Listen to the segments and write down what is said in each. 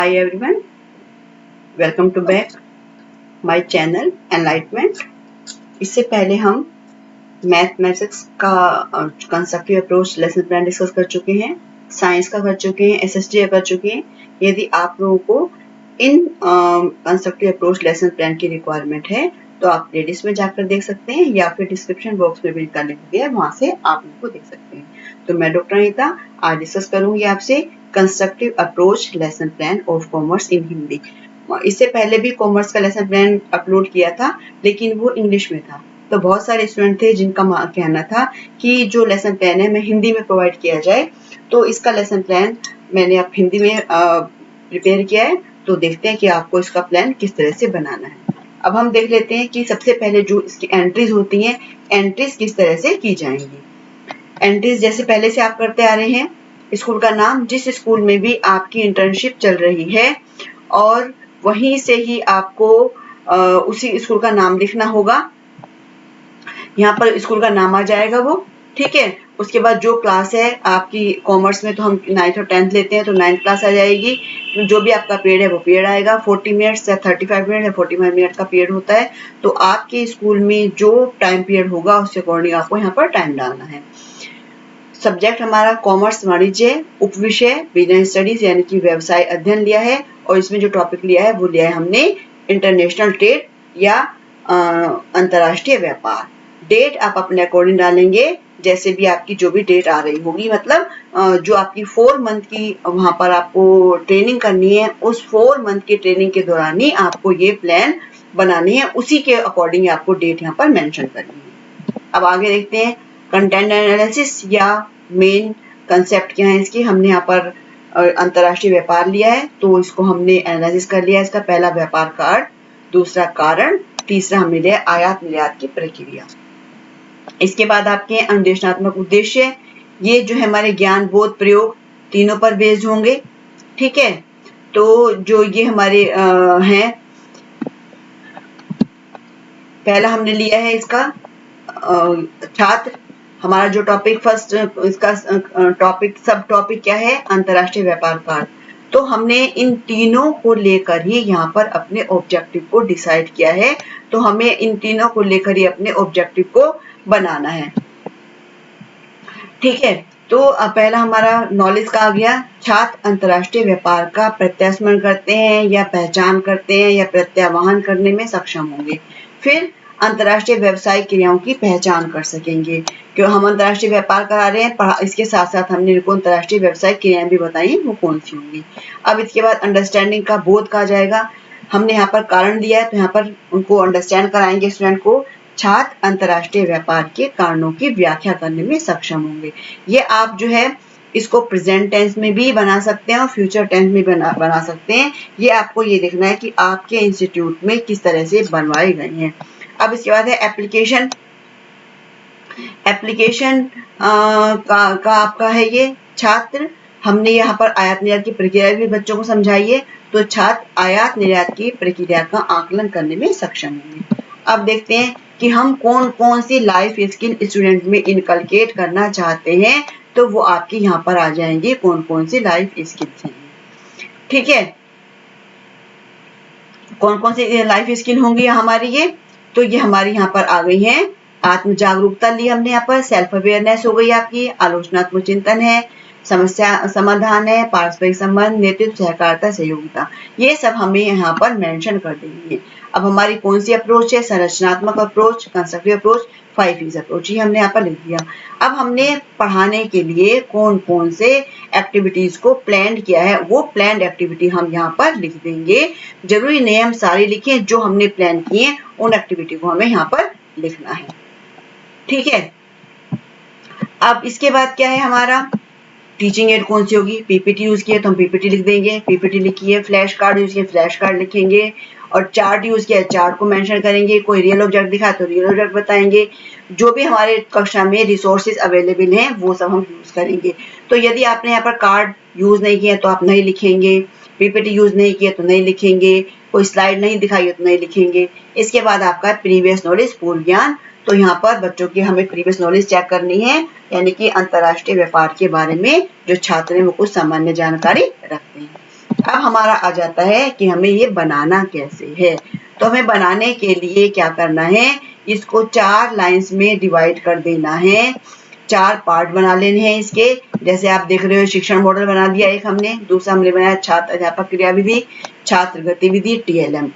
Hi everyone, welcome to back my channel Enlightenment। इससे पहले हम मैथमेटिक्स का constructive approach lesson plan discuss कर चुके हैं, साइंस का कर चुके हैं, एसएसटी का कर चुके हैं। यदि आप लोगों को इन कंस्ट्रक्टिव अप्रोच लेसन प्लान की रिक्वायरमेंट है तो आप प्लेलिस्ट में जाकर देख सकते हैं या फिर डिस्क्रिप्शन बॉक्स में भी इनका लिंक दिया है, वहां से आप इनको देख सकते हैं। तो मैं डॉक्टर अनीता आज डिस्कस करूंगी आपसे constructive approach lesson plan of commerce इन हिंदी। इससे पहले भी कॉमर्स का लेसन प्लान अपलोड किया था, लेकिन वो इंग्लिश में था। तो बहुत सारे स्टूडेंट थे जिनका कहना था कि जो लेसन प्लान है मैं हिंदी में प्रोवाइड किया जाए, तो इसका लेसन प्लान मैंने अब हिंदी में प्रिपेयर किया है। तो देखते हैं कि आपको इसका प्लान किस तरह से बनाना है। अब हम देख लेते हैं कि सबसे पहले जो इसकी एंट्रीज होती हैं, एंट्रीज किस तरह से की जाएंगी। एंट्रीज जैसे पहले से आप करते आ रहे हैं, स्कूल का नाम, जिस स्कूल में भी आपकी इंटर्नशिप चल रही है और वहीं से ही आपको उसी स्कूल का नाम लिखना होगा। यहाँ पर स्कूल का नाम आ जाएगा वो, ठीक है। उसके बाद जो क्लास है आपकी, कॉमर्स में तो हम 9th और 10th लेते हैं, तो 9th क्लास आ जाएगी। जो भी आपका पीरियड है वो पीरियड आएगा, 40 मिनट्स या 35 मिनट या 45 मिनट का पीरियड होता है। तो आपके स्कूल में जो टाइम पीरियड होगा उसके अकॉर्डिंग आपको यहाँ पर टाइम डालना है। सब्जेक्ट हमारा कॉमर्स वाणिज्य, उपविषय बिजनेस स्टडीज यानी कि व्यवसाय अध्ययन लिया है, और इसमें जो टॉपिक लिया है वो लिया है हमने इंटरनेशनल ट्रेड या अंतरराष्ट्रीय व्यापार। डेट आप अपने अकॉर्डिंग डालेंगे, जैसे भी आपकी जो भी डेट आ रही होगी, मतलब जो आपकी 4 मंथ की वहां पर आपको ट्रेनिंग करनी है, उस 4 मंथ की ट्रेनिंग के दौरान ही आपको ये प्लान बनानी है, उसी के अकॉर्डिंग आपको डेट यहाँ पर मेंशन करनी है। अब आगे देखते हैं कंटेंट एनालिसिस या मेन कंसेप्ट क्या है इसकी। हमने यहाँ पर अंतरराष्ट्रीय व्यापार लिया है, तो इसको हमने एनालिसिस कर लिया। इसका पहला व्यापार का अर्थ, दूसरा कारण, तीसरा हमने लिया आयात निर्यात की प्रक्रिया। इसके बाद आपके अन्वेषणात्मक उद्देश्य, ये जो है हमारे ज्ञान बोध प्रयोग तीनों पर बेस्ड होंगे, ठीक है। तो जो ये हमारे हैं, पहला हमने लिया है इसका छात्र। हमारा जो टॉपिक फर्स्ट, इसका टॉपिक सब टॉपिक क्या है, अंतरराष्ट्रीय व्यापार का। तो हमने इन तीनों को लेकर ही यहाँ पर अपने ऑब्जेक्टिव को डिसाइड किया है। तो हमें इन तीनों को लेकर ही अपने ऑब्जेक्टिव को बनाना है, ठीक है। तो पहला हमारा नॉलेज का आ गया, छात्र अंतरराष्ट्रीय व्यापार का प्रत्यास्मरण करते हैं या पहचान करते हैं या प्रत्यावाहन करने में सक्षम होंगे। फिर अंतरराष्ट्रीय व्यवसायिक क्रियाओं की पहचान कर सकेंगे, क्यों हम अंतरराष्ट्रीय व्यापार करा रहे हैं। इसके साथ साथ हमने इनको अंतरराष्ट्रीय व्यवसायिक क्रियाएं भी बताई, वो कौन सी होंगी। अब इसके बाद अंडरस्टैंडिंग का बोध कहा जाएगा। हमने यहाँ पर कारण दिया है, तो यहाँ पर उनको अंडरस्टैंड कराएंगे स्टूडेंट को। छात्र अंतरराष्ट्रीय व्यापार के कारणों की व्याख्या करने में सक्षम होंगे। ये आप जो है इसको प्रेजेंट टेंस में भी बना सकते हैं और फ्यूचर टेंस में बना सकते हैं। ये आपको ये देखना है कि आपके इंस्टीट्यूट में किस तरह से बनवाए गए हैं। अब इसके बाद है एप्लीकेशन। एप्लीकेशन का आपका है ये छात्र। हमने यहाँ पर आयात निर्यात की प्रक्रिया भी बच्चों को समझाई है, तो छात्र आयात निर्यात की प्रक्रिया का आकलन करने में सक्षम होंगे। अब देखते हैं कि हम कौन कौन सी लाइफ स्किल स्टूडेंट में इनकलकेट करना चाहते हैं, तो वो आपकी यहाँ पर आ जाएंगे कौन कौन सी लाइफ स्किल्स हैं, ठीक है। कौन कौन सी लाइफ स्किल होंगी हमारी ये, तो ये हमारी यहाँ पर आ गई हैं। आत्म जागरूकता ली हमने यहाँ पर, सेल्फ अवेयरनेस हो गई आपकी, आलोचनात्मक चिंतन है, समस्या समाधान है, पारस्परिक संबंध, नेतृत्व, सहकारिता, सहयोगिता, ये सब हमें यहाँ पर मेंशन कर देंगे। अब हमारी कौन सी अप्रोच है, संरचनात्मक अप्रोच, कंस्ट्रक्टिव अप्रोच, 5 अप्रोच, ये हमने यहाँ पर लिख दिया। अब हमने पढ़ाने के लिए कौन कौन से एक्टिविटीज को प्लान किया है, वो प्लान एक्टिविटी हम यहाँ पर लिख देंगे। जरूरी नहीं हम सारी लिखें, जो हमने प्लान किए उन एक्टिविटी को हमें यहाँ पर लिखना है, ठीक है। अब इसके बाद क्या है हमारा, टीचिंग एड कौन सी होगी, पीपीटी यूज किया तो हम पीपीटी लिख देंगे, पीपीटी लिखी है। फ्लैश कार्ड यूज किया, फ्लैश कार्ड लिखेंगे। और चार्ट यूज किया, चार्ट को मेंशन करेंगे। कोई रियल ऑब्जेक्ट दिखा तो रियल ऑब्जेक्ट बताएंगे। जो भी हमारे कक्षा में रिसोर्सेज अवेलेबल हैं वो सब हम यूज करेंगे। तो यदि आपने यहाँ पर कार्ड यूज नहीं किया तो आप नहीं लिखेंगे, पीपीटी यूज नहीं किया तो नहीं लिखेंगे, कोई स्लाइड नहीं दिखाई है तो नहीं लिखेंगे। इसके बाद आपका प्रीवियस नॉलेज, पूर्व ज्ञान। तो यहाँ पर बच्चों की हमें प्रीवियस नॉलेज चेक करनी है, यानी कि अंतरराष्ट्रीय व्यापार के बारे में जो छात्र हैं वो कुछ सामान्य जानकारी रखते हैं। अब हमारा आ जाता है कि हमें ये बनाना कैसे है। तो हमें बनाने के लिए क्या करना है, इसको 4 लाइंस में डिवाइड कर देना है, 4 पार्ट बना लेने हैं इसके। जैसे आप देख रहे हो शिक्षण मॉडल बना दिया एक हमने, दूसरा हमने बनाया छात्र अध्यापक क्रियाविधि, छात्र गतिविधि, TLM।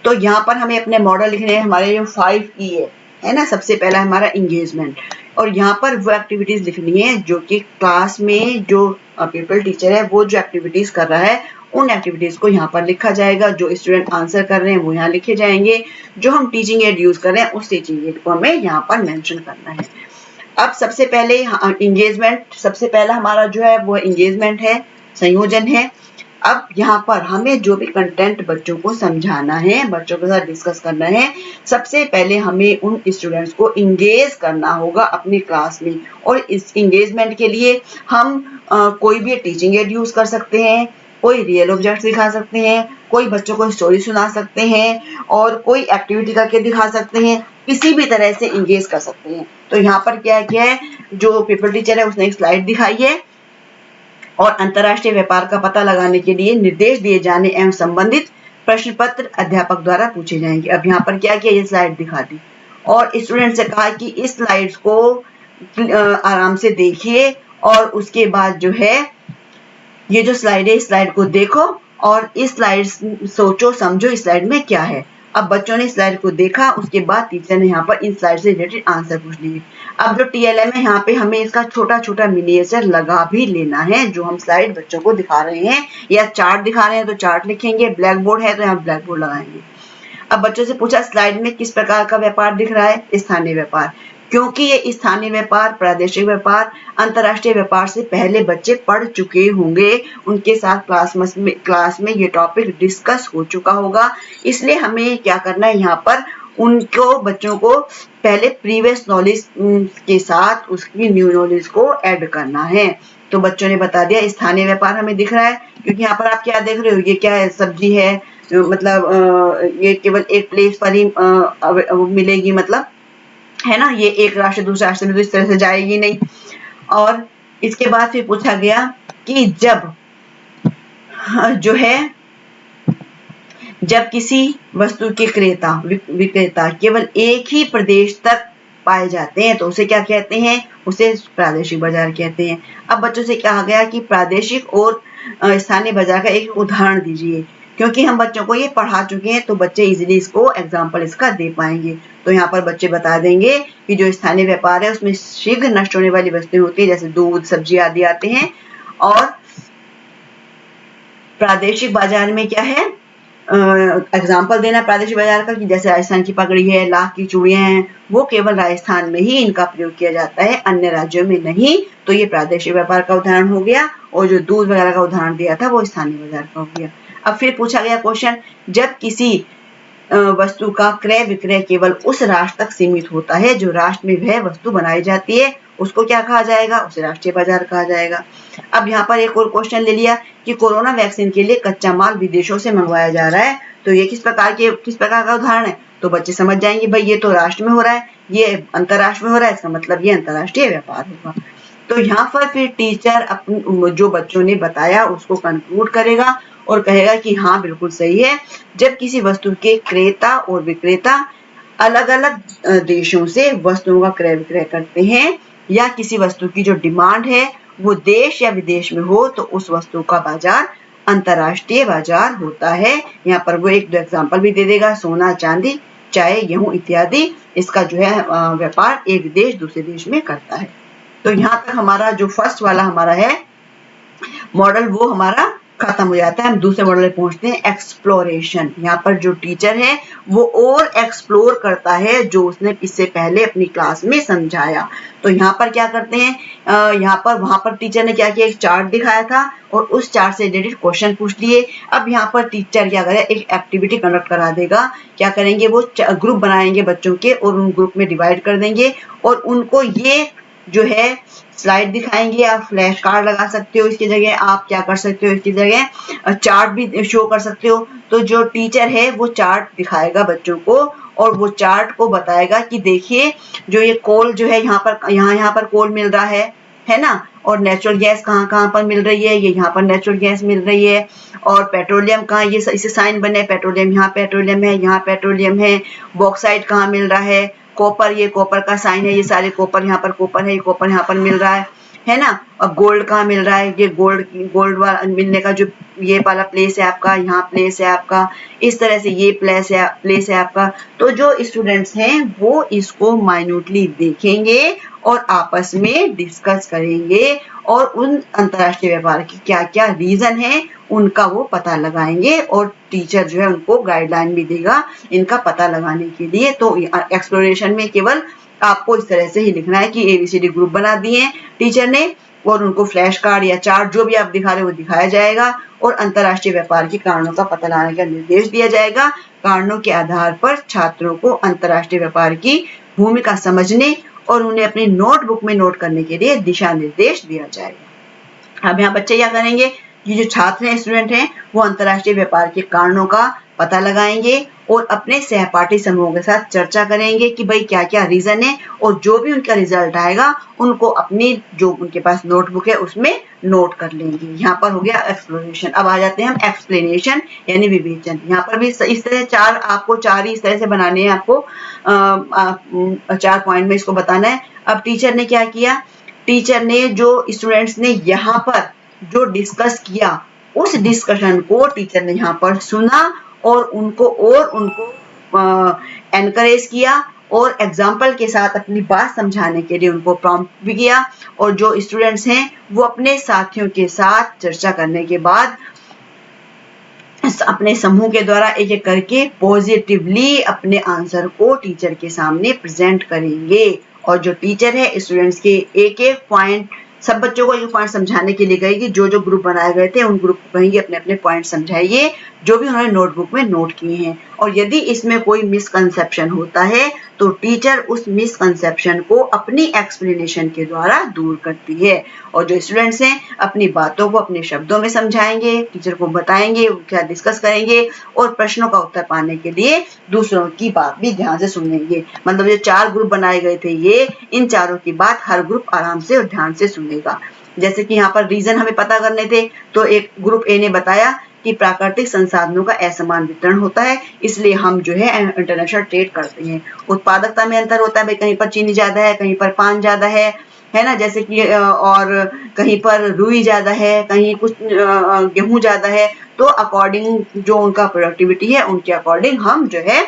तो यहाँ पर हमें अपने मॉडल लिखने हैं, हमारे जो 5E है ना। सबसे पहला हमारा इंगेजमेंट, और यहाँ पर वो एक्टिविटीज लिखनी है जो कि क्लास में जो पीपल टीचर है वो जो एक्टिविटीज कर रहा है उन एक्टिविटीज को यहाँ पर लिखा जाएगा। जो स्टूडेंट आंसर कर रहे हैं वो यहाँ लिखे जाएंगे, जो हम टीचिंग एड यूज कर रहे हैं उस टीचिंग एड को हमें यहाँ पर मेंशन करना है। अब सबसे पहले इंगेजमेंट, सबसे पहला हमारा जो है वो इंगेजमेंट है, संयोजन है। अब यहाँ पर हमें जो भी कंटेंट बच्चों को समझाना है, बच्चों के साथ डिस्कस करना है, सबसे पहले हमें उन स्टूडेंट्स को इंगेज करना होगा अपनी क्लास में। और इस इंगेजमेंट के लिए हम कोई भी टीचिंग एड यूज कर सकते हैं, कोई रियल ऑब्जेक्ट दिखा सकते हैं, कोई बच्चों को स्टोरी सुना सकते हैं, और कोई एक्टिविटी करके दिखा सकते हैं, किसी भी तरह से इंगेज कर सकते हैं। तो यहाँ पर क्या क्या है, जो पेपर टीचर है उसने एक स्लाइड दिखाई है, और अंतर्राष्ट्रीय व्यापार का पता लगाने के लिए निर्देश दिए जाने एवं संबंधित प्रश्न पत्र अध्यापक द्वारा पूछे जाएंगे। अब यहाँ पर क्या किया, ये स्लाइड दिखा दी और स्टूडेंट से कहा कि इस स्लाइड्स को आराम से देखिए, और उसके बाद जो है ये जो स्लाइड है इस स्लाइड को देखो और इस स्लाइड सोचो समझो इस स्लाइड में क्या है। अब बच्चों ने स्लाइड को देखा, उसके बाद टीचर ने यहाँ पर इन स्लाइड से रिलेटेड आंसर पूछ लिए। अब जो TLM है यहाँ पे हमें इसका छोटा छोटा मिनिएचर लगा भी लेना है, जो हम स्लाइड बच्चों को दिखा रहे हैं, या चार्ट दिखा रहे हैं तो चार्ट लिखेंगे, ब्लैक बोर्ड है तो यहाँ ब्लैक बोर्ड लगाएंगे। अब बच्चों से पूछा स्लाइड में किस प्रकार का व्यापार दिख रहा है, स्थानीय व्यापार, क्योंकि ये स्थानीय व्यापार, प्रादेशिक व्यापार, अंतर्राष्ट्रीय व्यापार से पहले बच्चे पढ़ चुके होंगे, उनके साथ क्लास में ये टॉपिक डिस्कस हो चुका होगा। इसलिए हमें क्या करना है, यहाँ पर उनको बच्चों को पहले प्रीवियस नॉलेज के साथ उसकी न्यू नॉलेज को ऐड करना है। तो बच्चों ने बता दिया स्थानीय व्यापार हमें दिख रहा है, क्योंकि यहाँ पर आप क्या देख रहे हो, ये क्या है, सब्जी है, मतलब ये केवल एक प्लेस पर ही मिलेगी, मतलब है ना, ये एक राष्ट्र दूसरे राष्ट्र में तो इस तरह से जाएगी नहीं। और इसके बाद फिर पूछा गया कि जब किसी वस्तु के विक्रेता केवल एक ही प्रदेश तक पाए जाते हैं तो उसे क्या कहते हैं, उसे प्रादेशिक बाजार कहते हैं। अब बच्चों से कहा गया कि प्रादेशिक और स्थानीय बाजार का एक उदाहरण दीजिए, क्योंकि हम बच्चों को ये पढ़ा चुके हैं तो बच्चे इजीली इसको एग्जाम्पल इसका दे पाएंगे। तो यहाँ पर बच्चे बता देंगे कि जो स्थानीय व्यापार है उसमें शीघ्र नष्ट होने वाली वस्तुएं होती है, जैसे दूध, सब्जी आदि आते हैं। और प्रादेशिक बाजार में क्या है, एग्जाम्पल देना प्रादेशिक बाजार का, कि जैसे राजस्थान की पगड़ी है, लाख की चूड़ियां हैं, वो केवल राजस्थान में ही इनका प्रयोग किया जाता है, अन्य राज्यों में नहीं। तो ये प्रादेशिक व्यापार का उदाहरण हो गया, और जो दूध वगैरह का उदाहरण दिया था वो स्थानीय बाजार का हो गया। अब फिर पूछा गया क्वेश्चन, जब किसी वस्तु का क्रय विक्रय केवल उस राष्ट्र तक सीमित होता है जो राष्ट्र में वह वस्तु बनाई जाती है, उसको क्या कहा जाएगा, उसे राष्ट्रीय बाजार कहा जाएगा। अब यहाँ पर एक और क्वेश्चन ले लिया कि कोरोना वैक्सीन के लिए कच्चा माल विदेशों से मंगवाया जा रहा है, तो ये किस प्रकार का उदाहरण है। तो बच्चे समझ जाएंगे भाई ये तो राष्ट्र में हो रहा है, ये अंतरराष्ट्र में हो रहा है, इसका मतलब ये अंतरराष्ट्रीय व्यापार होगा। तो यहाँ पर फिर टीचर अपने जो बच्चों ने बताया उसको कंक्लूड करेगा और कहेगा कि हाँ बिल्कुल सही है। जब किसी वस्तु के क्रेता और विक्रेता अलग अलग देशों से वस्तुओं का क्रय विक्रय करते हैं, या किसी वस्तु की जो डिमांड है वो देश या विदेश में हो, तो उस वस्तु का बाजार अंतरराष्ट्रीय बाजार होता है। यहाँ पर वो एक दो एग्जाम्पल भी दे देगा, सोना, चांदी, चाय, गेहूं इत्यादि, इसका जो है व्यापार एक देश दूसरे देश में करता है। तो यहाँ तक हमारा जो फर्स्ट वाला हमारा है मॉडल वो हमारा खत्म हो जाता है। हम दूसरे मॉडल में पहुंचते हैं, एक्सप्लोरेशन। यहाँ पर जो टीचर है वो और एक्सप्लोर करता है जो उसने इससे पहले अपनी क्लास में समझाया। तो यहाँ पर क्या करते हैं, वहां पर टीचर ने क्या किया, एक चार्ट दिखाया था और उस चार्ट से रिलेटेड क्वेश्चन पूछ लिए। अब यहाँ पर टीचर क्या करेगा, एक एक्टिविटी कंडक्ट करा देगा। क्या करेंगे, वो ग्रुप बनाएंगे बच्चों के और उन ग्रुप में डिवाइड कर देंगे और उनको ये जो है स्लाइड दिखाएंगे। आप फ्लैश कार्ड लगा सकते हो इसकी जगह, आप क्या कर सकते हो इसकी जगह चार्ट भी शो कर सकते हो। तो जो टीचर है वो चार्ट दिखाएगा बच्चों को और वो चार्ट को बताएगा कि देखिए जो ये कोल जो है यहाँ पर कोल मिल रहा है ना, और नेचुरल गैस कहाँ कहाँ पर मिल रही है, ये यहाँ पर नेचुरल गैस मिल रही है। और पेट्रोलियम कहाँ, ये इसे साइन बने, पेट्रोलियम यहाँ पेट्रोलियम है, यहाँ पेट्रोलियम है। बॉक्साइट कहाँ मिल रहा है, कॉपर, ये कॉपर का साइन है, ये सारे कॉपर, यहाँ पर कॉपर है, ये कॉपर यहाँ पर मिल रहा है ना। और गोल्ड कहाँ मिल रहा है, ये गोल्ड वाला मिलने का जो ये वाला प्लेस है आपका, यहाँ प्लेस है आपका, इस तरह से ये प्लेस है आपका। तो जो स्टूडेंट्स हैं वो इसको माइन्यूटली देखेंगे और आपस में डिस्कस करेंगे और उन अंतर्राष्ट्रीय व्यापार की क्या क्या रीजन है उनका वो पता लगाएंगे और टीचर जो है उनको गाइडलाइन भी देगा इनका पता लगाने के लिए। तो एक्सप्लोरेशन में केवल आपको इस तरह से ही लिखना है कि एबीसीडी ग्रुप बना दिए टीचर ने और उनको फ्लैश कार्ड या चार्ट जो भी आप दिखा रहे हो वो दिखाया जाएगा और अंतर्राष्ट्रीय व्यापार के कारणों का पता लगाने का निर्देश दिया जाएगा। कारणों के आधार पर छात्रों को अंतर्राष्ट्रीय व्यापार की भूमिका समझने और उन्हें अपनी नोटबुक में नोट करने के लिए दिशा निर्देश दिया जाएगा। अब यहाँ बच्चे क्या करेंगे, ये जो छात्र हैं, स्टूडेंट हैं, वो अंतर्राष्ट्रीय व्यापार के कारणों का पता लगाएंगे और अपने सहपाठी समूहों के साथ चर्चा करेंगे कि भाई क्या क्या रीजन है और जो भी उनका रिजल्ट आएगा उनको अपनी जो उनके पास नोटबुक है उसमें नोट कर लेंगे। यहाँ पर हो गया एक्सप्लोरेशन। अब आ जाते हैं हम एक्सप्लेनेशन यानी विवेचन। यहाँ पर भी इस तरह आपको चार ही इस तरह से बनाने हैं, आपको 4 पॉइंट में इसको बताना है। अब टीचर ने क्या किया, टीचर ने जो स्टूडेंट्स ने यहाँ पर जो डिस्कस किया उस डिस्कशन को टीचर ने यहाँ पर सुना और उनको एनकरेज किया और एग्जाम्पल के साथ अपनी बात समझाने के लिए उनको प्रॉम्प्ट भी किया। और जो स्टूडेंट्स हैं वो अपने साथियों के साथ चर्चा करने के बाद अपने समूह के द्वारा एक एक करके पॉजिटिवली अपने आंसर को टीचर के सामने प्रेजेंट करेंगे। और जो टीचर है स्टूडेंट्स के एक एक पॉइंट, सब बच्चों को एक पॉइंट समझाने के लिए कहेगी। जो जो ग्रुप बनाए गए थे उन ग्रुप को कहेंगे अपने अपने पॉइंट समझाइए जो भी उन्होंने नोटबुक में नोट किए हैं। और यदि इसमें कोई मिसकंसेप्शन होता है तो टीचर उस मिसकंसेप्शन को अपनी एक्सप्लेनेशन के द्वारा दूर करती है। और जो स्टूडेंट्स हैं अपनी बातों को अपने शब्दों में समझाएंगे, टीचर को बताएंगे, क्या डिस्कस करेंगे और प्रश्नों का उत्तर पाने के लिए दूसरों की बात भी ध्यान से सुनेंगे। मतलब जो 4 ग्रुप बनाए गए थे ये, इन चारों की बात हर ग्रुप आराम से और ध्यान से सुनेगा। जैसे कि यहाँ पर रीजन हमें पता करने थे तो एक ग्रुप ए ने बताया कि प्राकृतिक संसाधनों का असमान वितरण होता है, इसलिए हम जो है इंटरनेशनल ट्रेड करते हैं। उत्पादकता में अंतर होता है, भाई कहीं पर चीनी ज्यादा है, कहीं पर पान ज्यादा है ना, जैसे कि और कहीं पर रुई ज्यादा है, कहीं कुछ गेहूं ज्यादा है। तो अकॉर्डिंग जो उनका प्रोडक्टिविटी है उनके अकॉर्डिंग हम जो है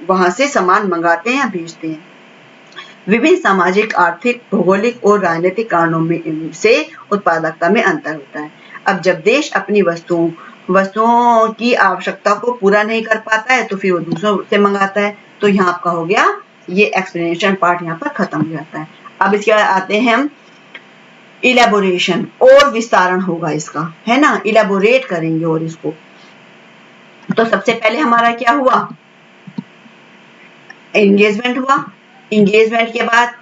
वहां से सामान मंगाते हैं, भेजते हैं। विभिन्न सामाजिक, आर्थिक, भौगोलिक और राजनीतिक कारणों में से उत्पादकता में अंतर होता है। अब जब देश अपनी वस्तुओं की आवश्यकता को पूरा नहीं कर पाता है तो फिर वो दूसरों से मंगाता है। तो यहाँ आपका हो गया ये एक्सप्लेनेशन पार्ट यहाँ पर खत्म हो जाता है। अब इसके बाद आते हैं हम इलेबोरेशन, और विस्तारण होगा इसका, है ना, इलेबोरेट करेंगे और इसको। तो सबसे पहले हमारा क्या हुआ, एंगेजमेंट हुआ। एंगेजमेंट के बाद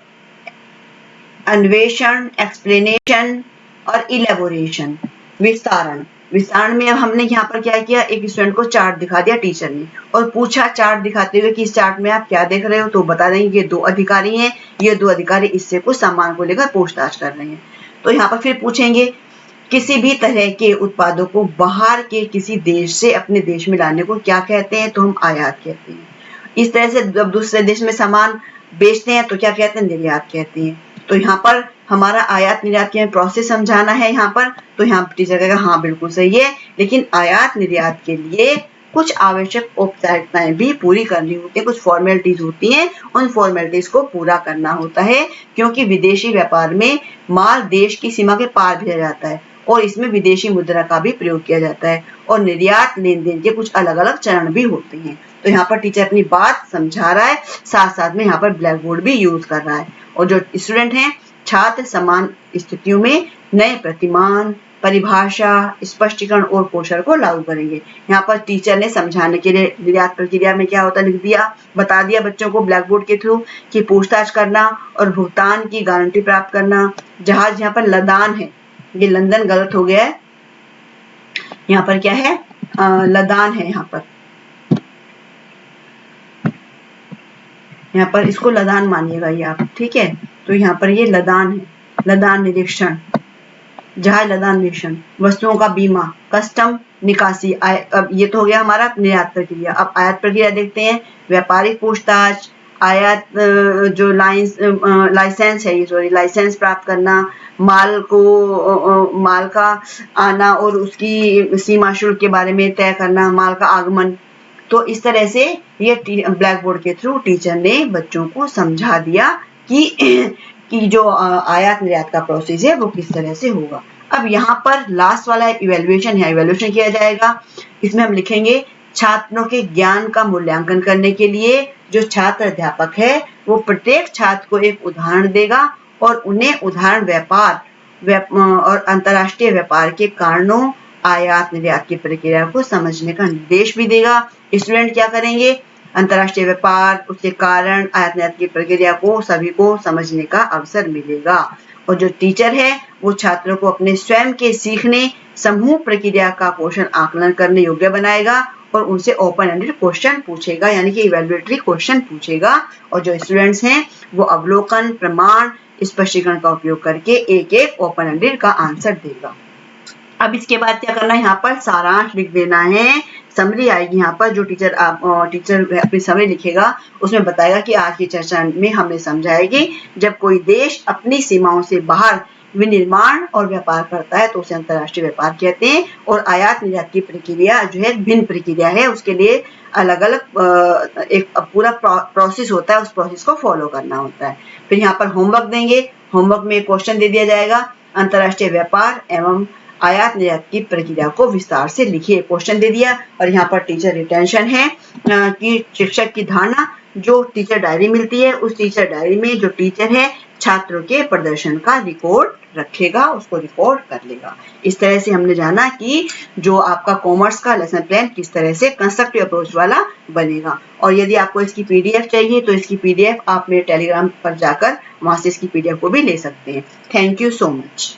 अन्वेषण, एक्सप्लेनेशन और इलेबोरेशन, विस्तारण। विस्तारण में अब हमने यहाँ पर क्या किया, एक स्टूडेंट को चार्ट दिखा दिया टीचर ने और पूछा चार्ट दिखाते हुए कि इस चार्ट में आप क्या देख रहे हो, तो बता देंगे ये 2 अधिकारी हैं, ये 2 अधिकारी इससे कुछ सामान को लेकर पूछताछ कर रहे हैं। तो यहाँ पर फिर पूछेंगे किसी भी तरह के उत्पादों को बाहर के किसी देश से अपने देश में लाने को क्या कहते हैं, तो हम आयात कहते हैं। इस तरह से जब दूसरे देश में सामान बेचते हैं तो क्या कहते हैं, निर्यात कहते हैं। तो यहाँ पर हमारा आयात निर्यात की प्रोसेस समझाना है यहाँ पर, तो यहाँ टीचर कहेगा हाँ बिल्कुल सही है, लेकिन आयात निर्यात के लिए कुछ आवश्यक औपचारिकताएं भी पूरी करनी होती है, कुछ फॉर्मेलिटीज होती हैं, उन फॉर्मेलिटीज को पूरा करना होता है, क्योंकि विदेशी व्यापार में माल देश की सीमा के पार भेजा जाता है और इसमें विदेशी मुद्रा का भी प्रयोग किया जाता है और निर्यात लेन देन के कुछ अलग अलग चरण भी होते हैं। तो यहाँ पर टीचर अपनी बात समझा रहा है, साथ साथ में यहाँ पर ब्लैक बोर्ड भी यूज कर रहा है। और जो स्टूडेंट हैं, छात्र समान स्थितियों में नए प्रतिमान, परिभाषा, स्पष्टीकरण और कौशल को लागू करेंगे। यहाँ पर टीचर ने समझाने के लिए निर्यात प्रक्रिया में क्या होता है लिख दिया, बता दिया बच्चों को ब्लैक बोर्ड के थ्रू कि पूछताछ करना और भुगतान की गारंटी प्राप्त करना। जहाज यहाँ पर लदान है, ये लंदन गलत हो गया है, यहाँ पर क्या है, लदान है, यहाँ पर इसको लदान मानिएगा ये आप, ठीक है। तो यहाँ पर ये लदान है, लदान निरीक्षण, जहाज लदान निरीक्षण, वस्तुओं का बीमा, कस्टम निकासी। अब ये तो हो गया हमारा निर्यात प्रक्रिया। अब आयात प्रक्रिया देखते हैं। व्यापारिक पूछताछ, आयात जो लाइसेंस है, ये सॉरी लाइसेंस प्राप्त करना, माल का आना और उसकी सीमा शुल्क के बारे में तय करना, माल का आगमन। तो इस तरह से ये ब्लैक बोर्ड के थ्रू टीचर ने बच्चों को समझा दिया कि जो आयात निर्यात का प्रोसेस है वो किस तरह से होगा। अब यहाँ पर लास्ट वाला इवेल्युएशन है, इवेल्युएशन किया जाएगा। इसमें हम लिखेंगे छात्रों के ज्ञान का मूल्यांकन करने के लिए जो छात्र अध्यापक है वो प्रत्येक छात्र को एक उदाहरण देगा और उन्हें उदाहरण व्यापार और अंतर्राष्ट्रीय व्यापार के कारणों, आयात निर्यात की प्रक्रिया को समझने का निर्देश भी देगा। स्टूडेंट क्या करेंगे, अंतर्राष्ट्रीय व्यापार, उसके कारण, आयात निर्यात की प्रक्रिया को सभी को समझने का अवसर मिलेगा। और जो टीचर है वो छात्रों को अपने स्वयं के सीखने, समूह प्रक्रिया का कौशल आकलन करने योग्य बनाएगा और उनसे ओपन एंडेड क्वेश्चन पूछेगा, यानी कि इवैल्यूएटरी क्वेश्चन पूछेगा। और जो स्टूडेंट्स हैं वो अवलोकन, प्रमाण, स्पष्टीकरण का उपयोग करके एक एक ओपन एंडेड का आंसर देगा। अब इसके बाद क्या करना है, यहाँ पर सारांश लिख देना है। समरी आएगी यहाँ पर, जो टीचर अपनी समरी लिखेगा उसमें बताएगा कि आज की चर्चा में हमने समझा है कि जब कोई देश अपनी सीमाओं से बाहर विनिर्माण और व्यापार करता है तो उसे अंतर्राष्ट्रीय व्यापार कहते हैं। और आयात निर्यात की प्रक्रिया जो है भिन्न प्रक्रिया है, उसके लिए अलग अलग एक पूरा प्रोसेस होता है, उस प्रोसेस को फॉलो करना होता है। फिर यहाँ पर होमवर्क देंगे। होमवर्क में क्वेश्चन दे दिया जाएगा, अंतर्राष्ट्रीय व्यापार एवं आयात निर्यात की प्रक्रिया को विस्तार से लिखिए, क्वेश्चन दे दिया। और यहाँ पर टीचर रिटेंशन है कि शिक्षक की धारणा, जो टीचर डायरी मिलती है उस टीचर डायरी में जो टीचर है छात्रों के प्रदर्शन का रिकॉर्ड रखेगा, उसको रिकॉर्ड कर लेगा। इस तरह से हमने जाना कि जो आपका कॉमर्स का लेसन प्लान किस तरह से कंस्ट्रक्टिव अप्रोच वाला बनेगा। और यदि आपको इसकी पीडीएफ चाहिए तो इसकी पीडीएफ आप मेरे टेलीग्राम पर जाकर वहां से इसकी पीडीएफ को भी ले सकते हैं। Thank you so much.